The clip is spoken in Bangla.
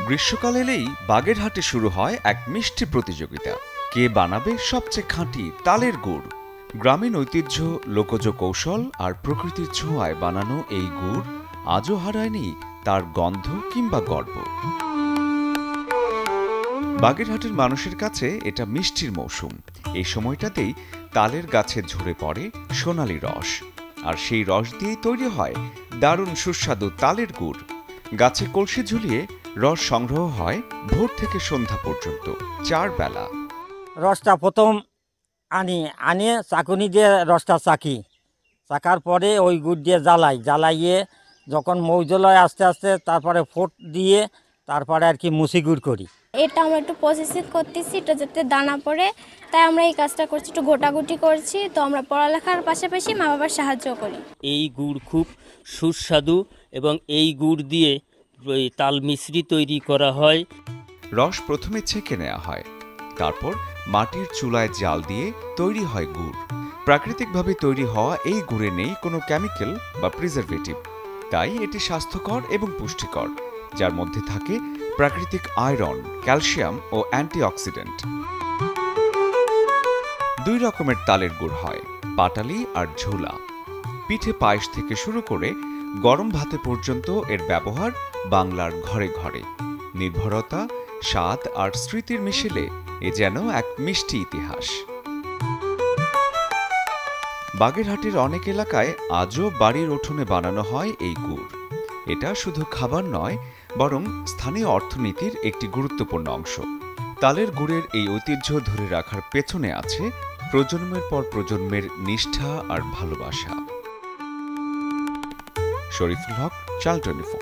গ্রীষ্মকাল এলেই বাগেরহাটে শুরু হয় এক মিষ্টি প্রতিযোগিতা। কে বানাবে সবচেয়ে খাঁটি তালের গুড়। গ্রামীণ ঐতিহ্য, লোকজ কৌশল আর প্রকৃতির ছোঁয়ায় বানানো এই গুড় আজও হারায়নি তার গন্ধ কিংবা গল্প। বাগেরহাটের মানুষের কাছে এটা মিষ্টির মৌসুম। এই সময়টাতেই তালের গাছে ঝরে পড়ে সোনালি রস, আর সেই রস দিয়েই তৈরি হয় দারুণ সুস্বাদু তালের গুড়। গাছে কলসি ঝুলিয়ে রস সংগ্রহ হয় ভোর থেকে সন্ধ্যা পর্যন্ত 4 বেলা। রসটা প্রথম আনিয়ে চাকুনি দিয়ে রসটা চাকার পরে ওই গুড় দিয়ে জ্বালাইয়ে যখন মৌজল হয় আস্তে আস্তে, তারপরে ফোট দিয়ে তারপরে আর কি মুসি গুড় করি। এটা আমরা একটু প্রসেসিং করতেছি, এটা যাতে দানা পড়ে, তাই আমরা এই কাজটা করছি, একটু গোটাগুটি করছি। তো আমরা পড়ালেখার পাশাপাশি মা বাবার সাহায্য করি। এই গুড় খুব সুস্বাদু এবং এই গুড় দিয়ে তাল মিশ্রি তৈরি করা হয়। রস প্রথমে ছেঁকে নেওয়া হয়, তারপর মাটির চুলায় জাল দিয়ে তৈরি হয় গুড়। প্রাকৃতিকভাবে তৈরি হওয়া এই গুড়ে নেই কোনো কেমিক্যাল বা প্রিজারভেটিভ, তাই এটি স্বাস্থ্যকর এবং পুষ্টিকর, যার মধ্যে থাকে প্রাকৃতিক আয়রন, ক্যালসিয়াম ও অ্যান্টিঅক্সিডেন্ট। 2 রকমের তালের গুড় হয়, পাটালি আর ঝোলা। পিঠে পায়েস থেকে শুরু করে গরম ভাতে পর্যন্ত এর ব্যবহার বাংলার ঘরে ঘরে। নির্ভরতা, স্বাদ আর স্মৃতির মিশেলে এ যেন এক মিষ্টি ইতিহাস। বাগেরহাটের অনেক এলাকায় আজও বাড়ির উঠোনে বানানো হয় এই গুড়। এটা শুধু খাবার নয়, বরং স্থানীয় অর্থনীতির একটি গুরুত্বপূর্ণ অংশ। তালের গুড়ের এই ঐতিহ্য ধরে রাখার পেছনে আছে প্রজন্মের পর প্রজন্মের নিষ্ঠা আর ভালোবাসা। শরীফুল হক, চ্যানেল 24।